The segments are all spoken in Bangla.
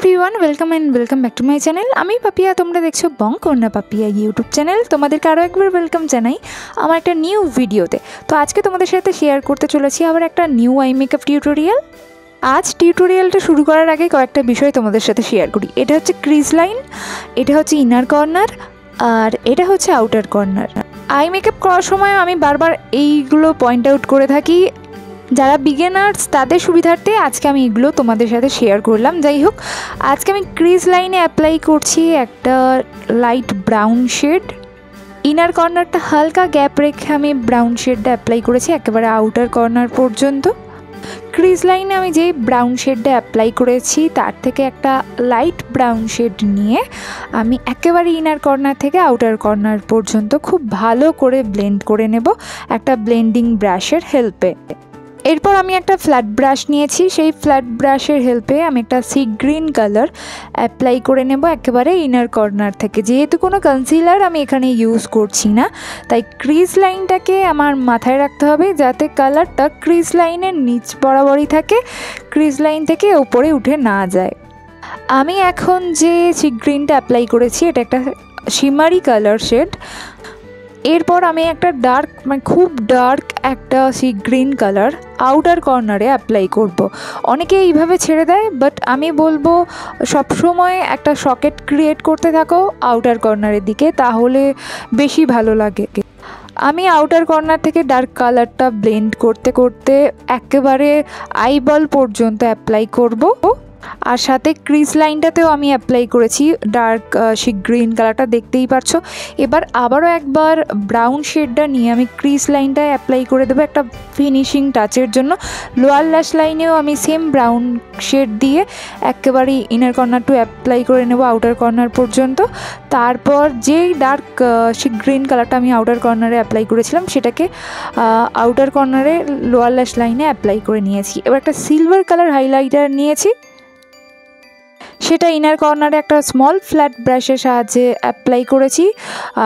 Everyone welcome back to my channel. आमी पापिया तोमरा देखछो बंकन्या पापिया यूट्यूब चैनल। तोमादेरके आरो एकबार वेलकम जानाई आमार एकटा निउ भिडियोते। तो आजके तोमादेर साथे शेयर करते चलेछि आबार एकटा निउ आई मेकअप टिउटोरियल। आज टिउटोरियलटा शुरू करार आगे कयेकटा विषय तोमादेर साथे शेयर करी। एटा हच्छे क्रिज लाइन, एटा हच्छे इनार कर्नार और एटा हच्छे आउटार कर्नार। आई मेकअप करार समय आमी बारबार एइगुलो पॉइंट आउट करे थाकी। যারা বিগিনার্স তাদের সুবিধার্থে আজকে আমি এগুলো তোমাদের সাথে শেয়ার করলাম। যাই হোক, আজকে আমি ক্রিজ লাইনে অ্যাপ্লাই করছি একটা লাইট ব্রাউন শেড। ইনার কর্নারটা হালকা গ্যাপ রেখে আমি ব্রাউন শেডটা অ্যাপ্লাই করেছি একেবারে আউটার কর্নার পর্যন্ত। ক্রিজ লাইনে আমি যে ব্রাউন শেডটা অ্যাপ্লাই করেছি তার থেকে একটা লাইট ব্রাউন শেড নিয়ে আমি একেবারে ইনার কর্নার থেকে আউটার কর্নার পর্যন্ত খুব ভালো করে ব্লেন্ড করে নেব একটা ব্লেন্ডিং ব্রাশের হেল্পে। এরপর আমি একটা ফ্ল্যাট ব্রাশ নিয়েছি, সেই ফ্ল্যাট ব্রাশের হেল্পে আমি একটা সি গ্রিন কালার অ্যাপ্লাই করে নেব একেবারে ইনার কর্নার থেকে। যেহেতু কোনো কনসিলার আমি এখানে ইউজ করছি না, তাই ক্রিজ লাইনটাকে আমার মাথায় রাখতে হবে যাতে কালারটা ক্রিজ লাইনের নিচ বরাবরই থাকে, ক্রিজ লাইন থেকে ওপরে উঠে না যায়। আমি এখন যে সি গ্রিনটা অ্যাপ্লাই করেছি এটা একটা শিমারি কালার শেড। এরপর আমি একটা ডার্ক খুব ডার্ক একটা সি গ্রিন কালার আউটার কর্নারে অ্যাপ্লাই করব। অনেকে এইভাবে ছেড়ে দেয়, বাট আমি বলবো সবসময় একটা সকেট ক্রিয়েট করতে থাকো আউটার কর্নারের দিকে, তাহলে বেশি ভালো লাগে। আমি আউটার কর্নার থেকে ডার্ক কালারটা ব্লেন্ড করতে করতে একেবারে আইবল পর্যন্ত অ্যাপ্লাই করব। আর সাথে ক্রিজ লাইনটাতেও আমি অ্যাপ্লাই করেছি ডার্ক সি গ্রিন কালারটা, দেখতেই পারছো। এবার আবারও একবার ব্রাউন শেডটা নিয়ে আমি ক্রিজ লাইনটায় অ্যাপ্লাই করে দেবো একটা ফিনিশিং টাচের জন্য। লোয়ার ল্যাশ লাইনেও আমি সেম ব্রাউন শেড দিয়ে একেবারে ইনার কর্নার টু অ্যাপ্লাই করে নেব আউটার কর্নার পর্যন্ত। তারপর যেই ডার্ক সি গ্রিন কালারটা আমি আউটার কর্নারে অ্যাপ্লাই করেছিলাম সেটাকে আউটার কর্নারে লোয়ার ল্যাশ লাইনে অ্যাপ্লাই করে নিয়েছি। এবার একটা সিলভার কালার হাইলাইটার নিয়েছি, সেটা ইনার কর্নারে একটা স্মল ফ্ল্যাট ব্রাশের সাহায্যে অ্যাপ্লাই করেছি।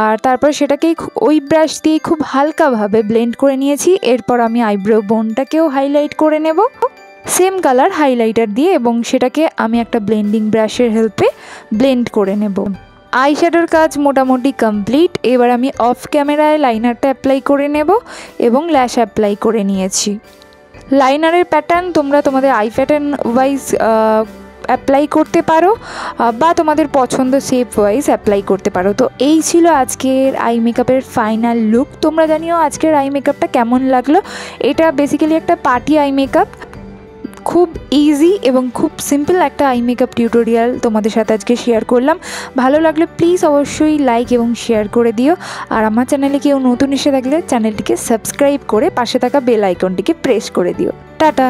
আর তারপর সেটাকেই ওই ব্রাশ দিয়ে খুব হালকাভাবে ব্লেন্ড করে নিয়েছি। এরপর আমি আইব্রো বোনটাকেও হাইলাইট করে নেব সেম কালার হাইলাইটার দিয়ে, এবং সেটাকে আমি একটা ব্লেন্ডিং ব্রাশের হেল্পে ব্লেন্ড করে নেব। আই শ্যাডোর কাজ মোটামুটি কমপ্লিট। এবার আমি অফ ক্যামেরায় লাইনারটা অ্যাপ্লাই করে নেব এবং ল্যাশ অ্যাপ্লাই করে নিয়েছি। লাইনারের প্যাটার্ন তোমরা তোমাদের আই প্যাটার্ন ওয়াইজ অ্যাপ্লাই করতে পারো বা তোমাদের পছন্দ শেপ ওয়াইজ অ্যাপ্লাই করতে পারো। তো এই ছিল আজকের আই মেকআপের ফাইনাল লুক। তোমরা জানিও আজকের আই মেকআপটা কেমন লাগলো। এটা বেসিক্যালি একটা পার্টি আই মেকআপ, খুব ইজি এবং খুব সিম্পল একটা আই মেকআপ টিউটোরিয়াল তোমাদের সাথে আজকে শেয়ার করলাম। ভালো লাগলে প্লিজ অবশ্যই লাইক এবং শেয়ার করে দিও। আর আমার চ্যানেলে কেউ নতুন এসে থাকলে চ্যানেলটিকে সাবস্ক্রাইব করে পাশে থাকা বেল আইকনটিকে প্রেস করে দিও। টাটা।